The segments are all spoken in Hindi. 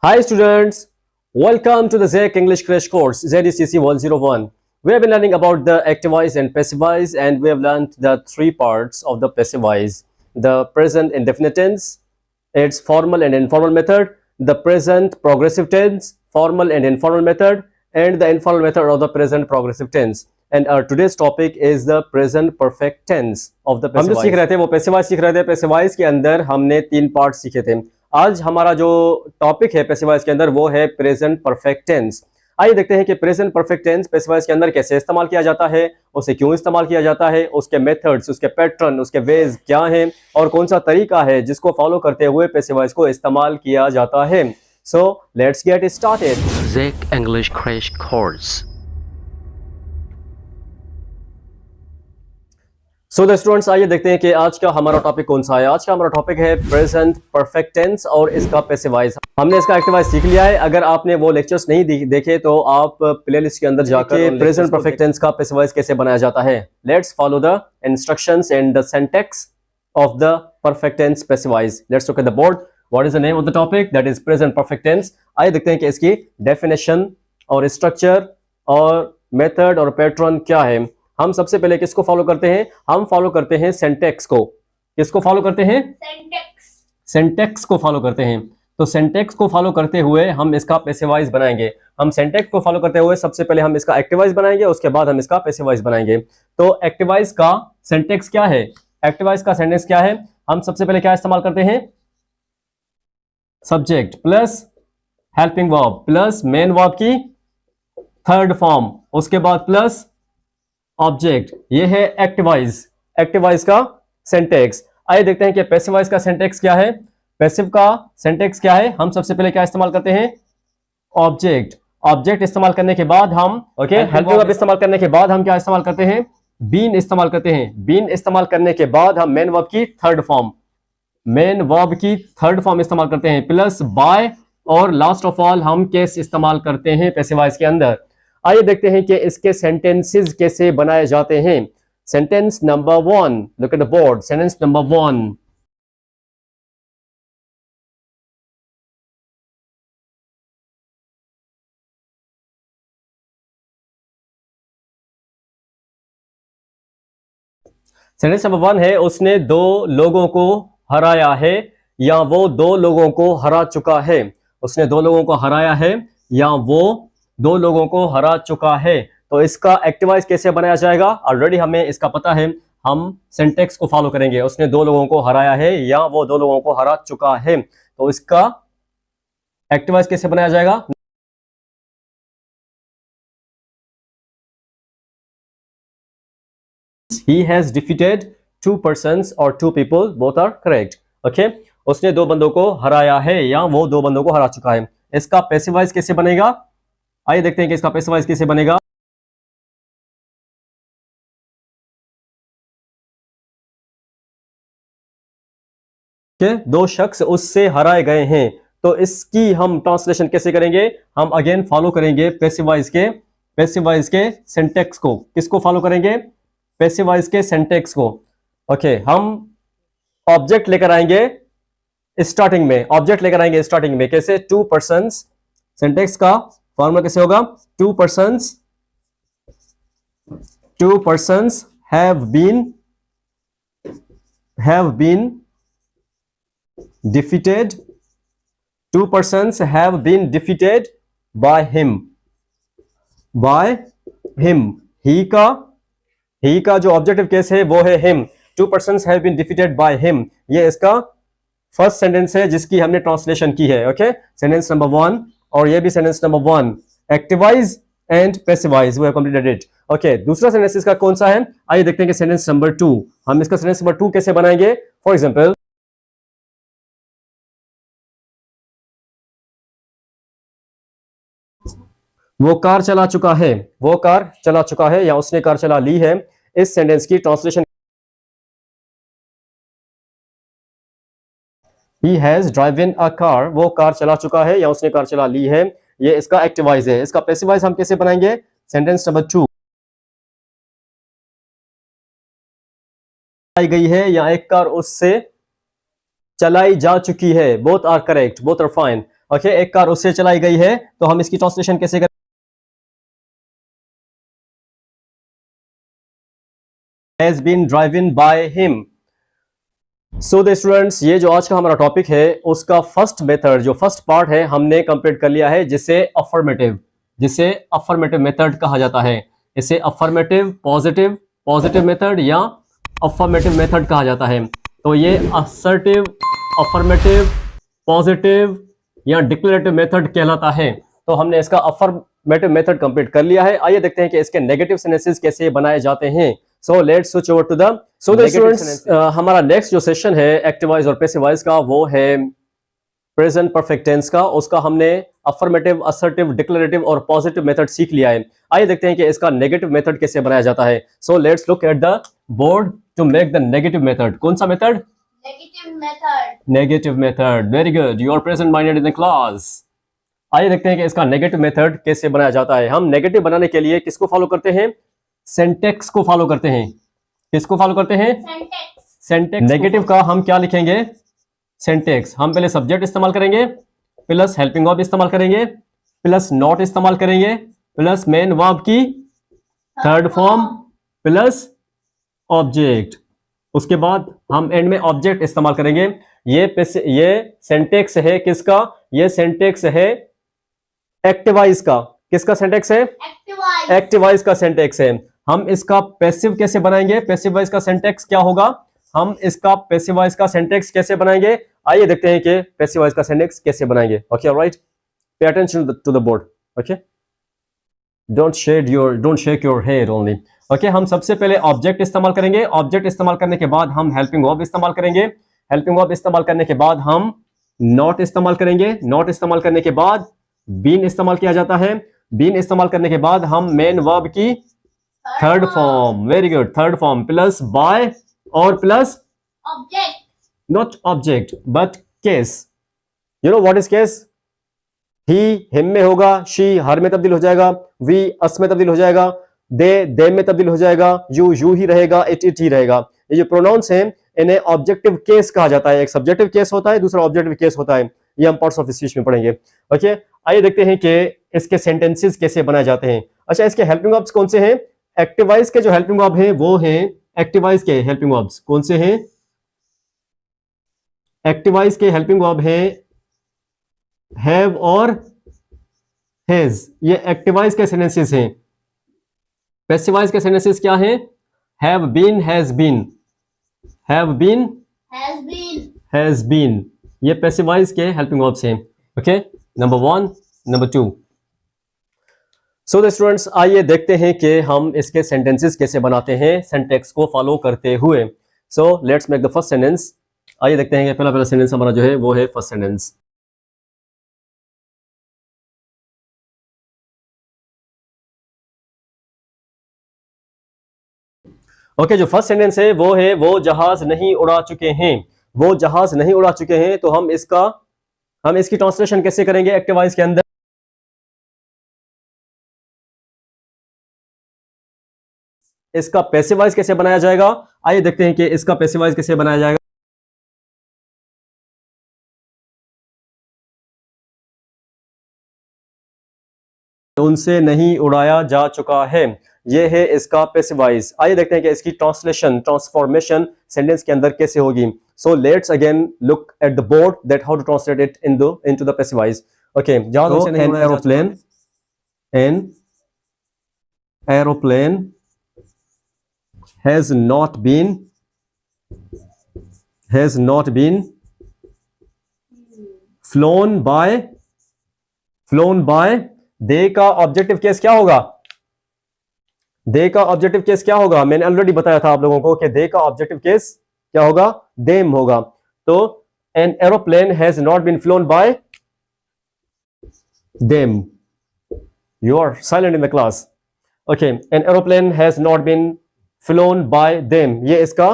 Hi students, welcome to the ZEC English Crash Course ZECC 101. We have been learning about the active voice and passive voice, and we have learned the three parts of the passive voice: the present indefinite tense, its formal and informal method, the present progressive tense, formal and informal method, and the informal method of the present progressive tense. And our today's topic is the present perfect tense of the passive voice. हम जो सीख रहे थे वो passive voice सीख रहे थे। passive voice के अंदर हमने तीन पार्ट सीखे थे। आज हमारा जो टॉपिक है पैसिव वॉइस के अंदर वो है प्रेजेंट परफेक्ट टेंस। आइए देखते हैं कि present perfect tense passive voice के अंदर कैसे इस्तेमाल किया जाता है, उसे क्यों इस्तेमाल किया जाता है, उसके मेथड्स, उसके पैटर्न, उसके वेज क्या हैं और कौन सा तरीका है जिसको फॉलो करते हुए पैसिव वॉइस को इस्तेमाल किया जाता है। So let's get started. ZEC English Crash Course. So the students, आइए देखते हैं कि आज का हमारा टॉपिक कौन सा है। आज का हमारा टॉपिक है प्रेजेंट परफेक्ट टेंस और इसका पैसिव वॉइस। हमने इसका एक्टिव वॉइस सीख लिया है। अगर आपने वो लेक्चर्स नहीं देखे तो आप प्लेलिस्ट के अंदर जाकर प्रेजेंट परफेक्ट टेंस का पैसिव वॉइस कैसे बनाया जाता है। Let's follow the instructions and the syntax of the perfect tense passive voice. Let's look at the board. What is the name of the topic? That is present perfect tense. आइए देखते हैं कि इसकी डेफिनेशन और स्ट्रक्चर और मेथड और पैटर्न क्या है। हम सबसे पहले किसको फॉलो करते हैं? हम फॉलो करते हैं सिंटैक्स को। किसको फॉलो करते हैं? सिंटैक्स को फॉलो करते हैं। तो सिंटैक्स को फॉलो करते हुए हम इसका पैसिव वॉइस बनाएंगे। हम सिंटैक्स को फॉलो करते हुए सबसे पहले हम इसका एक्टिव वॉइस बनाएंगे, उसके बाद हम इसका पैसिव वॉइस बनाएंगे। तो एक्टिव वॉइस का सिंटैक्स क्या है? एक्टिव वॉइस का सेंटेंस क्या है? हम सबसे पहले क्या इस्तेमाल करते हैं? Subject plus helping verb plus main verb की थर्ड फॉर्म, उसके बाद प्लस ऑब्जेक्ट। ये है एक्टिव वॉइस। एक्टिव वॉइस का सिंटैक्स। आइए देखते हैं कि पैसिव वॉइस का सिंटैक्स क्या है। पैसिव का सिंटैक्स क्या है? हम सबसे पहले क्या इस्तेमाल करते हैं? ऑब्जेक्ट। ऑब्जेक्ट इस्तेमाल करने के बाद हम हेल्पिंग वर्ब इस्तेमाल करने के बाद हम क्या इस्तेमाल करते हैं? बीन इस्तेमाल करते हैं। बीन इस्तेमाल करने के बाद हम मेन वर्ब की थर्ड फॉर्म, मेन वर्ब की थर्ड फॉर्म इस्तेमाल करते हैं प्लस बाय, और लास्ट ऑफ ऑल हम केस इस्तेमाल करते हैं पैसिव वॉइस के अंदर। आइए देखते हैं कि इसके सेंटेंसेस कैसे बनाए जाते हैं। Sentence number 1, look at the board. Sentence number 1, sentence number 1 है, उसने दो लोगों को हराया है या वो दो लोगों को हरा चुका है। उसने दो लोगों को हराया है या वो दो लोगों को हरा चुका है। तो इसका एक्टिव वॉइस कैसे बनाया जाएगा? ऑलरेडी हमें इसका पता है। हम सिंटैक्स को फॉलो करेंगे। उसने दो लोगों को हराया है या वो दो लोगों को हरा चुका है। तो इसका एक्टिव वॉइस कैसे बनाया जाएगा? He has defeated two persons or two people, both are correct. Okay? उसने दो बंदों को हराया है या वो दो बंदों को हरा चुका है। इसका पैसिव वॉइस कैसे बनेगा? आइए देखते हैं कि इसका पैसिव वॉइस कैसे बनेगा। दो शख्स उससे हराए गए हैं। तो इसकी हम ट्रांसलेशन कैसे करेंगे? हम अगेन फॉलो करेंगे पैसिव वॉइस के सिंटैक्स को। किसको फॉलो करेंगे? पैसिव वॉइस के सिंटैक्स को। ओके, हम ऑब्जेक्ट लेकर आएंगे स्टार्टिंग में। ऑब्जेक्ट लेकर आएंगे स्टार्टिंग में कैसे? Two persons. सिंटैक्स का फॉर्मूला कैसे होगा? Two persons have been defeated. Two persons have been defeated by him. he का जो ऑब्जेक्टिव केस है वो है him. Two persons have been defeated by him. ये इसका फर्स्ट सेंटेंस है जिसकी हमने ट्रांसलेशन की है। ओके, सेंटेंस नंबर 1 और ये भी sentence number 1, active voice and passive voice, we have completed it. Okay, दूसरा सेंटेंस इसका कौन सा है? आइए देखते हैं कि सेंटेंस नंबर 2। हम इसका सेंटेंस नंबर 2 कैसे बनाएंगे? फॉर एग्जांपल, वो कार चला चुका है या उसने कार चला ली है। इस सेंटेंस की translation he has driven a car. वो कार चला चुका है या उसने कार चला ली है। ये इसका एक्टिव वॉइस है। इसका पैसिव वॉइस हम कैसे बनाएंगे? सेंटेंस नंबर 2, आई गई है या एक कार उससे चलाई जा चुकी है। Both are correct, both are fine. Okay, एक कार उससे चलाई गई है, तो हम इसकी ट्रांसलेशन कैसे करें? Has been driven by him. So the students, ये जो आज का हमारा टॉपिक है उसका फर्स्ट मेथड, जो फर्स्ट पार्ट है, हमने कंप्लीट कर लिया है, जिसे अफर्मेटिव मेथड कहा जाता है। इसे अफर्मेटिव पॉजिटिव मेथड या अफर्मेटिव मेथड कहा जाता है। तो ये असर्टिव, अफर्मेटिव, पॉजिटिव या डिक्लेरेटिव मेथड कहलाता है। तो हमने इसका अफर्मेटिव मेथड कंप्लीट कर लिया है। आइए देखते हैं कि इसके नेगेटिव सेंटेंसेस कैसे बनाए जाते हैं। So let's switch over to the students, हमारा नेक्स्ट जो सेशन है एक्टिव वॉइस और पैसिव वॉइस का, वो है प्रेजेंट परफेक्ट टेंस का। उसका हमने अफर्मेटिव, असर्टिव, डिक्लेरेटिव और पॉजिटिव मेथड सीख लिया है। आइए देखते हैं कि इसका नेगेटिव मेथड कैसे बनाया जाता है। So let's look at the board to make the negative method. कौन सा method? Negative method. Very good, you are present minded in the class. आइए देखते हैं कि इसका नेगेटिव मेथड कैसे बनाया जाता है। हम नेगेटिव बनाने के लिए किसको फॉलो करते हैं? सिंटैक्स को फॉलो करते हैं। किसको फॉलो करते हैं? सिंटैक्स। नेगेटिव का हम क्या लिखेंगे? सिंटैक्स। हम पहले सब्जेक्ट इस्तेमाल करेंगे, प्लस हेल्पिंग वर्ब इस्तेमाल करेंगे, प्लस नॉट इस्तेमाल करेंगे, प्लस मेन वर्ब की थर्ड फॉर्म, प्लस ऑब्जेक्ट। उसके बाद हम एंड में ऑब्जेक्ट इस्तेमाल करेंगे। ये सिंटैक्स है किसका? ये सिंटैक्स है एक्टिवाइज का। किसका सिंटैक्स है? एक्टिवाइज का सिंटैक्स है। हम इसका पैसिव कैसे बनाएंगे? पैसिव वॉइस का सिंटैक्स क्या होगा? हम इसका पैसिव वॉइस का सिंटैक्स कैसे बनाएंगे? आइए देखते हैं कि पैसिव वॉइस का सिंटैक्स कैसे बनाएंगे। Okay, alright, pay attention to the board. Okay, don't shake your head only. Okay, हम सबसे पहले ऑब्जेक्ट इस्तेमाल करेंगे। ऑब्जेक्ट इस्तेमाल करने के बाद हम हेल्पिंग वर्ब इस्तेमाल करेंगे। हेल्पिंग वर्ब इस्तेमाल करने के बाद हम नॉट इस्तेमाल करेंगे। नॉट इस्तेमाल करने के बाद बीन इस्तेमाल किया जाता है। बीन इस्तेमाल करने के बाद हम मेन वर्ब की third form, very good, third form, plus by और plus object, not object but case. You know what is case? He him में होगा, शी हर में तब्दील हो जाएगा, वी अस में तब्दील हो जाएगा, दे देम में तब्दील हो जाएगा, यू ही रहेगा, इट ही रहेगा। ये जो प्रोनाउंस हैं इन्हें ऑब्जेक्टिव केस कहा जाता है। एक सब्जेक्टिव केस होता है, दूसरा ऑब्जेक्टिव केस होता है। ये हम पार्ट्स ऑफ स्पीच में पढ़ेंगे। ओके, आइए देखते हैं कि इसके सेंटेंसेस कैसे बनाए जाते हैं। अच्छा, इसके हेल्पिंग वर्ब्स कौन से हैं? एक्टिवाइज के जो हेल्पिंग वर्ब हैं वो हैं, एक्टिवाइज के हेल्पिंग वर्ब्स कौन से हैं? एक्टिवाइज के हेल्पिंग वर्ब हैं हैव और हैज। ये एक्टिवाइज के सेंटेंसेस हैं। पैसिवाइज के सेंटेंसेस क्या हैं? Have been, has been, have been, has been. ये पैसिवाइज के हेल्पिंग वर्ब्स हैं। Okay, number 1, number 2। So the students, आइए देखते हैं कि हम इसके सेंटेंसेस कैसे बनाते हैं सिंटैक्स को फॉलो करते हुए। So let's make the first sentence. आइए देखते हैं कि पहला सेंटेंस हमारा जो है वो है फर्स्ट सेंटेंस। ओके, जो फर्स्ट सेंटेंस है वो जहाज नहीं उड़ा चुके हैं। वो जहाज नहीं उड़ा चुके हैं। तो हम इसकी ट्रांसलेशन कैसे करेंगे एक्टिवाइज के अंदर? इसका पैसिवाइज कैसे बनाया जाएगा? आइए देखते हैं कि इसका पैसिवाइज कैसे बनाया जाएगा। उनसे नहीं उड़ाया जा चुका है। ये है इसका पैसिवाइज। आइए देखते हैं कि इसकी ट्रांसफॉर्मेशन सेंटेंस के अंदर कैसे होगी। So let's again look at the board that how to translate it into the passivise. Okay, जहाज से an aeroplane has not been flown by they का ऑब्जेक्टिव केस क्या होगा? दे का ऑब्जेक्टिव केस क्या होगा? मैंने ऑलरेडी बताया था आप लोगों को कि दे का ऑब्जेक्टिव केस क्या होगा? देम होगा। तो an aeroplane has not been flown by them. You are silent in the class. Okay, an aeroplane has not been flown by them. ये इसका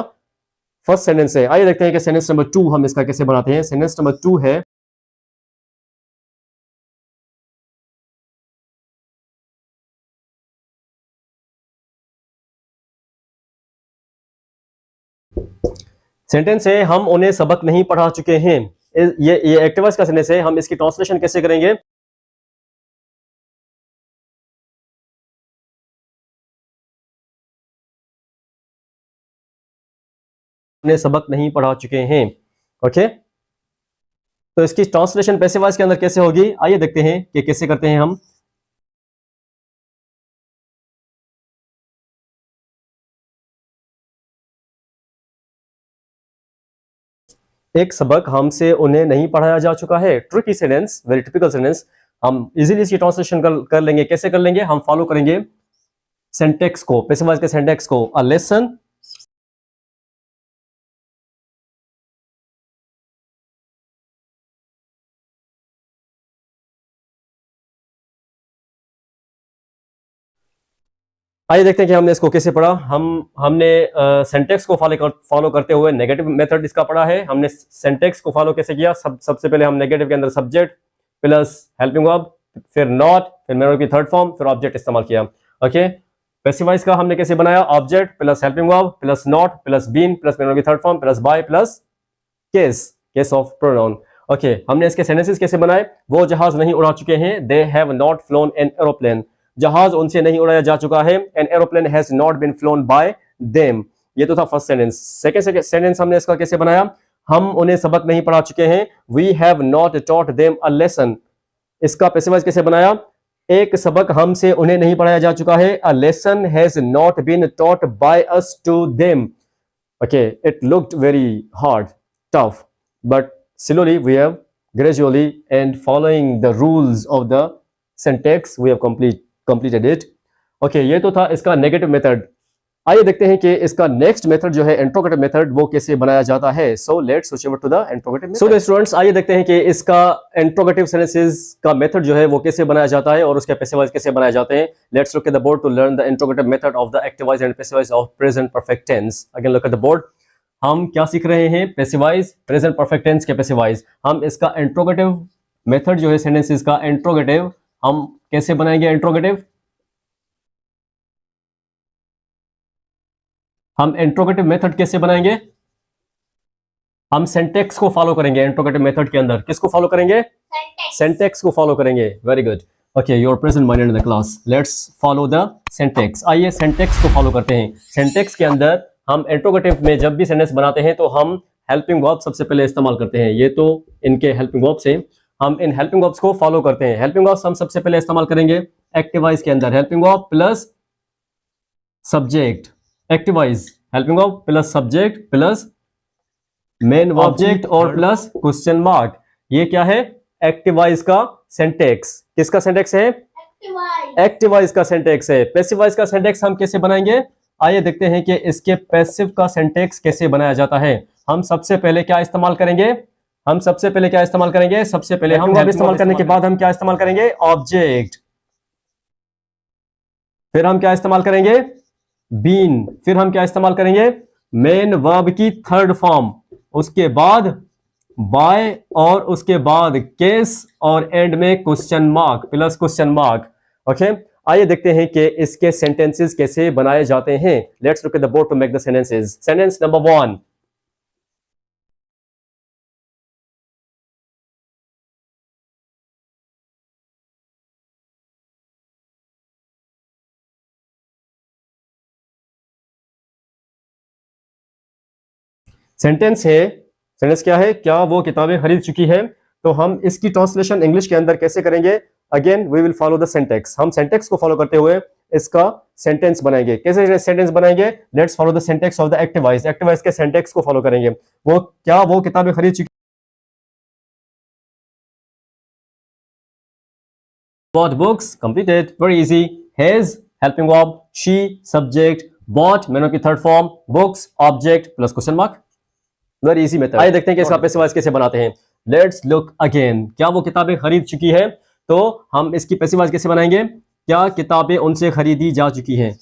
फर्स्ट सेंटेंस है। आइए देखते हैं कि सेंटेंस नंबर 2 हम इसका कैसे बनाते हैं। सेंटेंस नंबर 2 है, सेंटेंस है हम उन्हें सबक नहीं पढ़ा चुके हैं। ये एक्टिव वॉइस का सेंटेंस है, हम इसकी ट्रांसलेशन कैसे करेंगे? अपने सबक नहीं पढ़ा चुके हैं। ओके, तो इसकी ट्रांसलेशन पैसिव वॉइस के अंदर कैसे होगी, आइए देखते हैं कि कैसे करते हैं हम। एक सबक हमसे उन्हें नहीं पढ़ाया जा चुका है। Tricky sentence, very typical sentence. हम इजीली इसकी ट्रांसलेशन कर लेंगे। कैसे कर लेंगे? हम फॉलो करेंगे सिंटैक्स को, पैसिव वॉइस के सिंटैक्स को। अ लेसन, आइए देखते हैं कि हमने इसको कैसे पढ़ा। हमने सिंटैक्स को फॉलो करते हुए नेगेटिव मेथड इसका पढ़ा है। हमने सिंटैक्स को फॉलो कैसे किया? सबसे पहले हम नेगेटिव के अंदर सब्जेक्ट प्लस हेल्पिंग वर्ब, फिर नॉट, फिर मेन वर्ब की थर्ड फॉर्म, फिर ऑब्जेक्ट इस्तेमाल किया। ओके, पैसिव वॉइस का हमने कैसे बनाया? Object plus helping verb plus not plus been plus main verb की third form plus by plus case of pronoun. Okay, हमने इसके सेंटेंसेस कैसे बनाए? वो जहाज नहीं उड़ा चुके हैं, they have not flown an aeroplane. जहाज उनसे नहीं उड़ाया जा चुका है, an aeroplane has not been flown by them. ये तो था फर्स्ट सेंटेंस। सेकंड सेंटेंस हमने इसका कैसे बनाया? हम उन्हें सबक नहीं पढ़ा चुके हैं, we have not taught them a lesson. इसका पैसिव वॉइस कैसे बनाया? एक सबक हमसे उन्हें नहीं पढ़ाया जा चुका है, a lesson has not been taught by us to them. Okay, it looked very hard, tough, but slowly we have gradually and following the rules of the syntax we have completed it. Okay, ये तो था इसका नेगेटिव मेथड। आइए देखते हैं कि इसका नेक्स्ट मेथड जो है इंट्रोगेटिव मेथड, वो कैसे बनाया जाता है। So let's switch over to the interrogative method. So students, आइए देखते हैं कि इसका इंट्रोगेटिव सेंटेंसेस का मेथड जो है वो कैसे बनाया जाता है और उसके पैसिव वॉइस कैसे बनाए जाते हैं। Let's look at the board to learn the interrogative method of the active voice and passive voice of present perfect tense. Again look at the board. हम क्या सीख रहे हैं? Passive voice, present perfect tense के पैसिव वॉइस। हम इसका इंट्रोगेटिव मेथड जो है सेंटेंसेस का इंट्रोगेटिव, हम कैसे बनाएंगे इंट्रोगेटिव? हम इंट्रोगेटिव मेथड कैसे बनाएंगे? हम सिंटैक्स को फॉलो करेंगे इंट्रोगेटिव मेथड के अंदर। किसको फॉलो करेंगे? सिंटैक्स को फॉलो करेंगे। Very good. Okay, you are present minded in the class. Let's follow the syntax. आइए सिंटैक्स को फॉलो करते हैं। सिंटैक्स के अंदर हम इंट्रोगेटिव में जब भी सेंटेंस बनाते हैं तो हम हेल्पिंग वर्ब सबसे पहले इस्तेमाल करते हैं। ये तो इनके हेल्पिंग वर्ब्स हैं, हम इन हेल्पिंग वर्ब्स को फॉलो करते हैं। हेल्पिंग वर्ब्स हम सबसे पहले इस्तेमाल करेंगे एक्टिव वॉइस के अंदर। Helping verb plus subject, active voice helping verb plus subject plus main object और प्लस क्वेश्चन मार्क। ये क्या है? एक्टिव वॉइस का सिंटैक्स। किसका सिंटैक्स है? एक्टिव वॉइस का सिंटैक्स है। पैसिव वॉइस का सिंटैक्स हम कैसे बनाएंगे? आइए देखते हैं कि इसके पैसिव का सिंटैक्स कैसे बनाया जाता है। हम सबसे पहले क्या इस्तेमाल करेंगे? सबसे पहले हम वर्ब इस्तेमाल करने के बाद हम क्या इस्तेमाल करेंगे? ऑब्जेक्ट। फिर हम क्या इस्तेमाल करेंगे? बीन। फिर हम क्या इस्तेमाल करेंगे? मेन वर्ब की थर्ड फॉर्म। उसके बाद बाय और उसके बाद केस और एंड में question mark plus question mark. Okay, आइए देखते हैं कि इसके सेंटेंसेस कैसे बनाए जाते हैं। Let's look at the board to make the sentences. Sentence number 1। Sentence है, सेंटेंस क्या है? क्या वो किताबें खरीद चुकी है? तो हम इसकी ट्रांसलेशन इंग्लिश के अंदर कैसे करेंगे? Again we will follow the syntax. हम सेंटेक्स को फॉलो करते हुए इसका सेंटेंस बनाएंगे। कैसे सेंटेंस बनाएंगे? Let's follow the syntax of the active voice. Active voice के सेंटेक्स को फॉलो करेंगे। वो किताबें खरीद चुकी? Bought books, completed, very easy. Has, helping verb, she, subject, bought, मैंने की third form, books, object plus question mark. Very easy method. आइए देखते हैं कि इसका पैसिव वॉइस कैसे बनाते हैं। Let's look again. क्या वो किताबें खरीद चुकी है? तो हम इसकी पैसिव वॉइस कैसे बनाएंगे? क्या किताबें उनसे खरीदी जा चुकी हैं?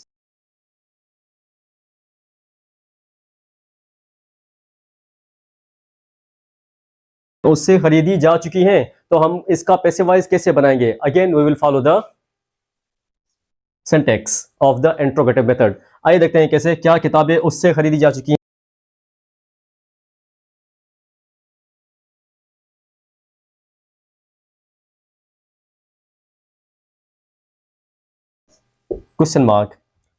तो उससे खरीदी जा चुकी हैं, तो हम इसका पैसिव वॉइस कैसे बनाएंगे? Again we will follow the syntax of the interrogative method. आइए देखते हैं कैसे। क्या किताबें उससे खरीदी जा चुकी हैं? Question mark.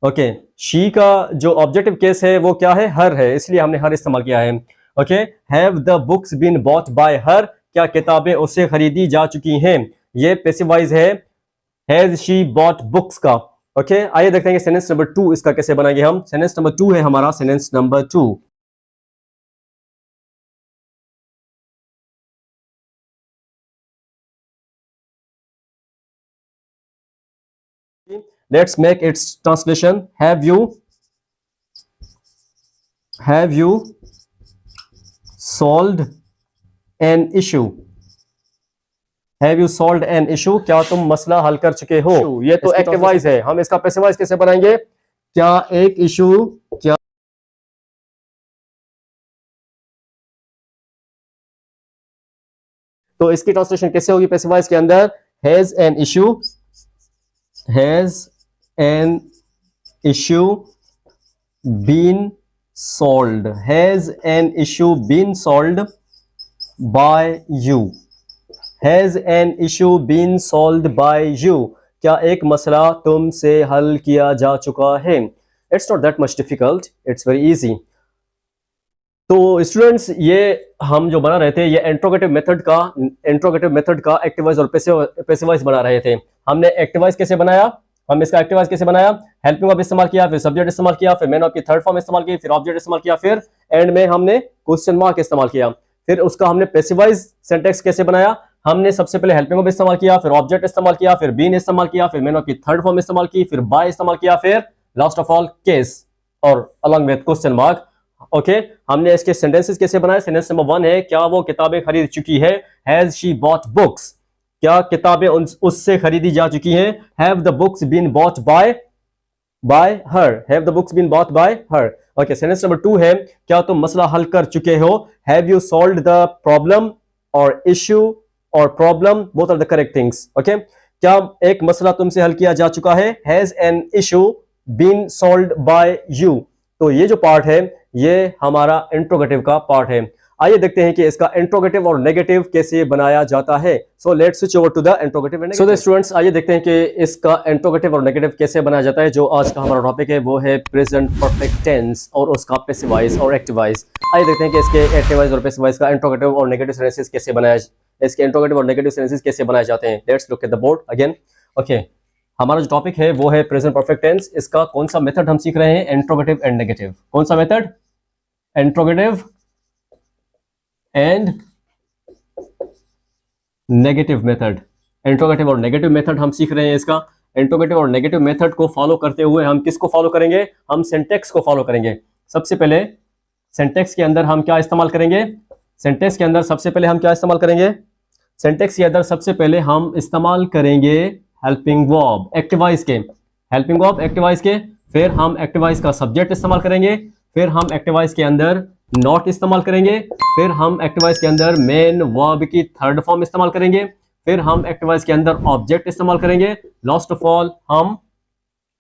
ओके, शी का जो ऑब्जेक्टिव केस है वो क्या है? हर है, इसलिए हमने हर इस्तेमाल किया है। Okay, have the books been bought by her, क्या किताबें उससे खरीदी जा चुकी हैं? ये पैसिव वॉइस है हैज शी बॉट बुक्स का। ओके, आइए देखते हैं कि सेंटेंस नंबर 2 इसका कैसे बनाएंगे हम। सेंटेंस नंबर 2 है हमारा sentence number 2। Let's make its translation. Have you solved an issue? Have you solved an issue? क्या तुम मसला हल कर चुके हो? ये तो एक्टिव वॉइस है, हम इसका पैसिव वॉइस कैसे बनाएंगे? क्या एक इशू, क्या तो इसकी ट्रांसलेशन कैसे होगी पैसिव वॉइस के अंदर? Has an issue, has an issue been solved, has an issue been solved by you, has an issue been solved by you, क्या एक मसला तुमसे हल किया जा चुका है? It's not that much difficult, it's very easy. तो स्टूडेंट्स, ये हम जो बना रहे थे ये इंट्रोगेटिव मेथड का एक्टिव वॉइस और पैसिव वॉइस बना रहे थे। हमने एक्टिव वॉइस कैसे बनाया? हम इसका एक्टिव वॉइस कैसे बनाया? हेल्पिंग वर्ब इस्तेमाल किया, फिर सब्जेक्ट इस्तेमाल किया, फिर मैन ऑफ की थर्ड फॉर्म इस्तेमाल की, फिर ऑब्जेक्ट इस्तेमाल किया, फिर एंड में हमने क्वेश्चन मार्क इस्तेमाल किया। फिर उसका हमने पैसिव वॉइस सिंटैक्स कैसे बनाया? हमने सबसे पहले हेल्पिंग वर्ब इस्तेमाल किया, फिर ऑब्जेक्ट इस्तेमाल किया, फिर बीन इस्तेमाल किया, फिर मैन ऑफ की थर्ड फॉर्म इस्तेमाल की, फिर बाय इस्तेमाल किया, फिर लास्ट ऑफ ऑल केस और along with question mark. Okay, हमने इसके सेंटेंसेस कैसे बनाए? सेंटेंस नंबर 1 है, क्या वो किताबें खरीद चुकी है? हैज शी बॉट बुक्स, क्या किताबें उससे खरीदी जा चुकी हैं? Have the books been bought by her, have the books been bought by her. Okay, sentence number 2 है, क्या तुम मसला हल कर चुके हो? Have you solved the problem और इश्यू और problem both are the correct things. Okay, क्या एक मसला तुमसे हल किया जा चुका है? Has an issue been solved by you. तो ये जो पार्ट है ये हमारा इंट्रोगेटिव का पार्ट है। आइए देखते हैं कि इसका इंट्रोगेटिव और नेगेटिव कैसे बनाया जाता है। So let's switch over to the interrogative and negative. So students, आइए देखते हैं कि इसका इंट्रोगेटिव और नेगेटिव कैसे बनाया जाता है। जो आज का हमारा टॉपिक है वो है प्रेजेंट परफेक्ट टेंस और उसका पैसिव वॉइस और एक्टिव वॉइस। आइए देखते हैं कि इसके एक्टिव वॉइस और पैसिव वॉइस का इंट्रोगेटिव और नेगेटिव सेंटेंसेस कैसे बनाया, इसके इंट्रोगेटिव और नेगेटिव सेंटेंसेस कैसे बनाए जाते हैं। Let's look at the board again. Okay, हमारा जो टॉपिक है वो है प्रेजेंट परफेक्ट टेंस। इसका कौन सा मेथड हम सीख रहे हैं? Interrogative and negative. कौन सा method? Interrogative and negative method. Interrogative और नेगेटिव मेथड हम सीख रहे हैं। इसका इंट्रोगेटिव और नेगेटिव मेथड को फॉलो करते हुए हम किसको फॉलो करेंगे? हम सिंटैक्स को फॉलो करेंगे। सबसे पहले सिंटैक्स के अंदर हम क्या इस्तेमाल करेंगे? सिंटैक्स के अंदर सबसे पहले हम क्या इस्तेमाल करेंगे? सिंटैक्स के अंदर सबसे पहले हम इस्तेमाल करेंगे हेल्पिंग वर्ब एक्टिव वॉइस के, हेल्पिंग वर्ब एक्टिव वॉइस के। फिर हम एक्टिव वॉइस का सब्जेक्ट इस्तेमाल करेंगे, फिर हम एक्टिव वॉइस के अंदर नॉट इस्तेमाल करेंगे, फिर हम एक्टिव वॉइस के अंदर मेन वर्ब की थर्ड फॉर्म इस्तेमाल करेंगे, फिर हम एक्टिव वॉइस के अंदर ऑब्जेक्ट इस्तेमाल करेंगे, लास्ट ऑफ ऑल हम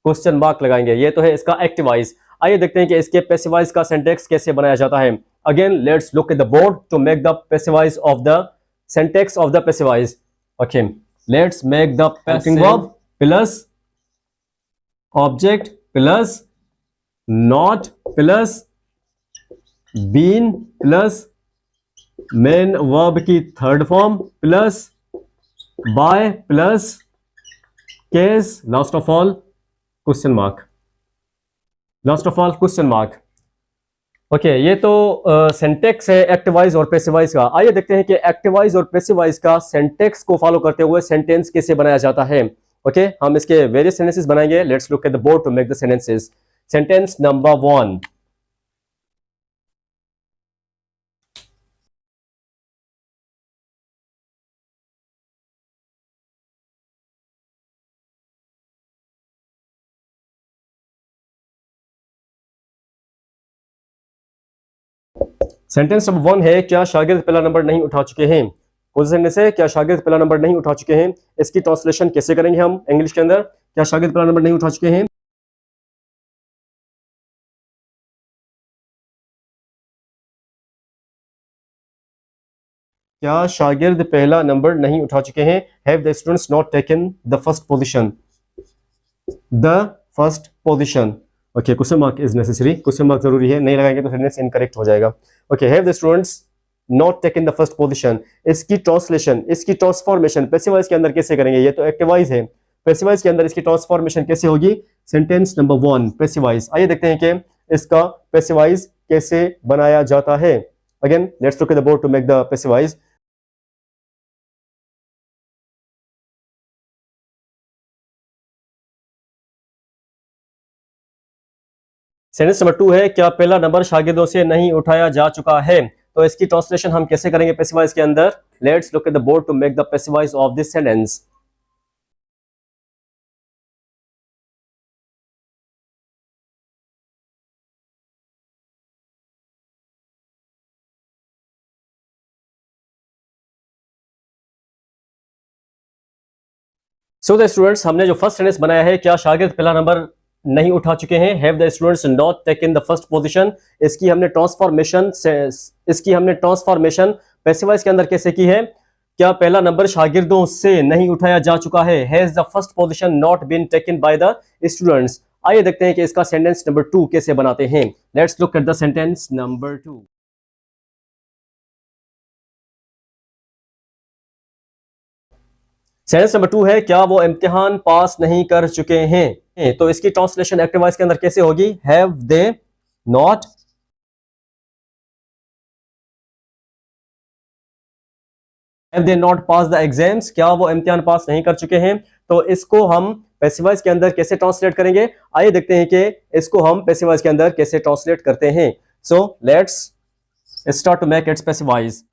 क्वेश्चन मार्क लगाएंगे। ये तो है इसका एक्टिव वॉइस। आइए देखते हैं कि इसके पैसिव वॉइस का सिंटैक्स कैसे बनाया जाता है। Again let's look at the board to make the passive voice of the syntax of the passive voice. Okay, let's make the helping verb plus object plus not plus been plus main verb की third form plus by plus case last of all question mark, last of all question mark। Okay, ये तो सिंटैक्स है एक्टिव वॉइस और पैसिव वॉइस का। आइए देखते हैं कि एक्टिव वॉइस और पैसिव वॉइस का सिंटैक्स को फॉलो करते हुए सेंटेंस कैसे बनाया जाता है। ओके, हम इसके वेरियस सेंटेंसेस बनाएंगे। Let's look at the board to make the sentences. Sentence number 1, sentence number 1 है, क्या शागिर्द पहला नंबर नहीं उठा चुके हैं? कौन सा सेंटेंस है? क्या शागिर्द पहला नंबर नहीं उठा चुके हैं। इसकी ट्रांसलेशन कैसे करेंगे हम इंग्लिश के अंदर? क्या शागिर्द पहला नंबर नहीं उठा चुके हैं? क्या शागिर्द पहला नंबर नहीं उठा चुके हैं? Have the students not taken the first position? The first position. Okay, question mark is necessary, question mark जरूरी है, नहीं लगाएंगे तो सेंटेंस इनकरेक्ट हो जाएगा। Okay, have the students not taken the first position, इसकी ट्रांसलेशन, इसकी ट्रांसफॉर्मेशन पैसिव वॉइस के अंदर कैसे करेंगे? ये तो एक्टिव वॉइस है, पैसिव वॉइस के अंदर इसकी ट्रांसफॉर्मेशन कैसे होगी? Sentence number 1 passive voice. आइए देखते हैं कि इसका पैसिव वॉइस कैसे बनाया जाता है। Again let's look at the board to make the passive voice. Sentence number 2 है, क्या पहला नंबर शागिर्दों से नहीं उठाया जा चुका है? तो इसकी ट्रांसलेशन हम कैसे करेंगे पैसिव वॉइस के अंदर? Let's look at the board to make the passive voice of this sentence. So the students, हमने जो फर्स्ट सेंटेंस बनाया है, क्या शागिर्द पहला नंबर नहीं उठा चुके हैं? Have the students not taken the first position. इसकी हमने ट्रांसफॉर्मेशन पैसिव वॉइस के अंदर कैसे की है? क्या पहला नंबर शागिर्दों से नहीं उठाया जा चुका है? Has the first position not been taken by the students. आइए देखते हैं कि इसका सेंटेंस नंबर 2 कैसे बनाते हैं। Let's look at the sentence number 2। Sentence number 2 है, क्या वो इम्तिहान पास नहीं कर चुके हैं? तो इसकी ट्रांसलेशन एक्टिव वॉइस के अंदर कैसे होगी? Have they not pass the exams, क्या वो इम्तिहान पास नहीं कर चुके हैं? तो इसको हम पैसिव वॉइस के अंदर कैसे ट्रांसलेट करेंगे? आइए देखते हैं कि इसको हम पैसिव वॉइस के अंदर कैसे ट्रांसलेट करते हैं। So let's start to make its passive voice.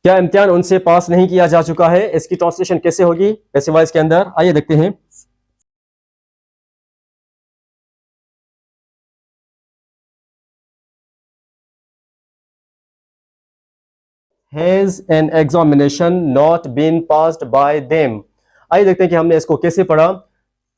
क्या इम्तिहान उनसे पास नहीं किया जा चुका है? इसकी ट्रांसलेशन कैसे होगी पैसिव वॉइस के अंदर? आइए देखते हैं। Has an examination not been passed by them? आइए देखते हैं कि हमने इसको कैसे पढ़ा।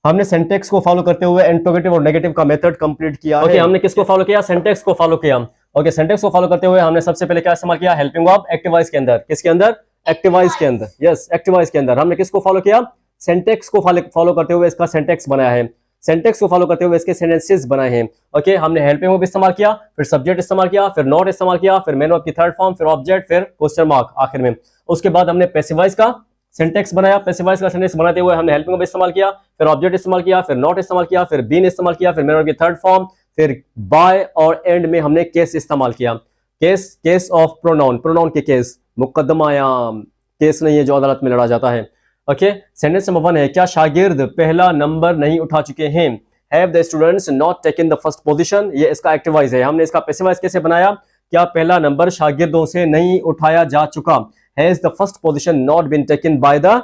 हमने सिंटैक्स को फॉलो करते हुए इंट्रोगेटिव और नेगेटिव का मेथड कंप्लीट किया है। हमने किसको फॉलो किया? सिंटैक्स को फॉलो किया। सिंटैक्स को फॉलो करते हुए हमने सबसे पहले क्या इस्तेमाल किया? हेल्पिंग वर्ब एक्टिव वॉइस के अंदर। किसके अंदर? एक्टिव वॉइस के अंदर। यस, एक्टिव वॉइस के अंदर हमने किसको फॉलो किया? सिंटैक्स को फॉलो करते हुए इसका सिंटैक्स बनाया है। सिंटैक्स को फॉलो करते हुए इसके सेंटेंसेस बनाए हैं। ओके, हमने हेल्पिंग वर्ब इस्तेमाल किया, फिर सब्जेक्ट इस्तेमाल किया, फिर नॉट इस्तेमाल किया, फिर मेन वर्ब की थर्ड फॉर्म, फिर ऑब्जेक्ट, फिर क्वेश्चन मार्क आखिर में। उसके बाद हमने पैसिव वॉइस का सिंटैक्स बनाया। पैसिव वॉइस का सिंटैक्स बनाते हुए हमने हेल्पिंग वर्ब इस्तेमाल किया, फिर ऑब्जेक्ट इस्तेमाल किया, फिर नॉट इस्तेमाल किया, फिर बीन इस्तेमाल किया, फिर मेन वर्ब की थर्ड फॉर्म, फिर बाय और एंड में हमने केस इस्तेमाल किया। केस ऑफ प्रोनाउन के केस, मुकदमायाम केस नहीं है जो अदालत में लड़ा जाता है। ओके, सेंटेंस नंबर 1 है, क्या शागिर्द पहला नंबर नहीं उठा चुके हैं? Have the students not taken the first position, ये इसका एक्टिव वॉइस है। हमने इसका पैसिव वॉइस कैसे बनाया? क्या पहला नंबर शागिर्दों से नहीं उठाया जा चुका? Has the first position not been taken by the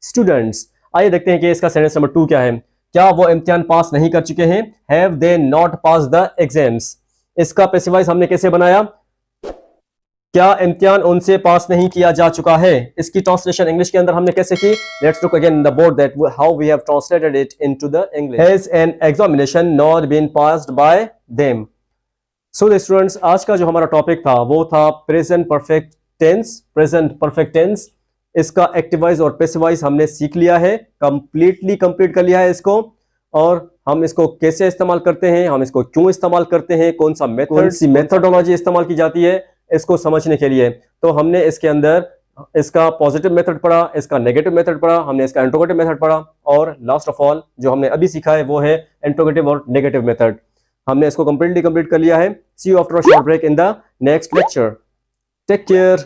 students. आइए देखते हैं कि इसका सेंटेंस नंबर 2 क्या है। क्या वो इम्तिहान पास नहीं कर चुके हैं? Have they not pass the exams. इसका पैसिव वॉइस हमने कैसे बनाया? क्या इम्तिहान उनसे पास नहीं किया जा चुका है? इसकी ट्रांसलेशन इंग्लिश के अंदर हमने कैसे की? Let's look again in the board that how we have translated it into the English. Has an examination not been passed by them. So the students, आज का जो हमारा टॉपिक था वो था प्रेजेंट परफेक्ट टेंस। इसका एक्टिव वॉइस और पैसिव वॉइस हमने सीख लिया है, कंप्लीट कर लिया है इसको। और हम इसको कैसे इस्तेमाल करते हैं, हम इसको क्यों इस्तेमाल करते हैं, कौन सी मेथोडोलॉजी इस्तेमाल की जाती है, इसको समझने के लिए। तो हमने इसके अंदर इसका पॉजिटिव मेथड पढ़ा, इसका नेगेटिव मेथड पढ़ा, हमने इसका इंट्रोगेटिव मेथड पढ़ा, और लास्ट ऑफ ऑल जो हमने अभी सीखा है वो है इंट्रोगेटिव और नेगेटिव मेथड। हमने इसको कंप्लीट कर लिया है। See you after a short break in the next lecture. Take care.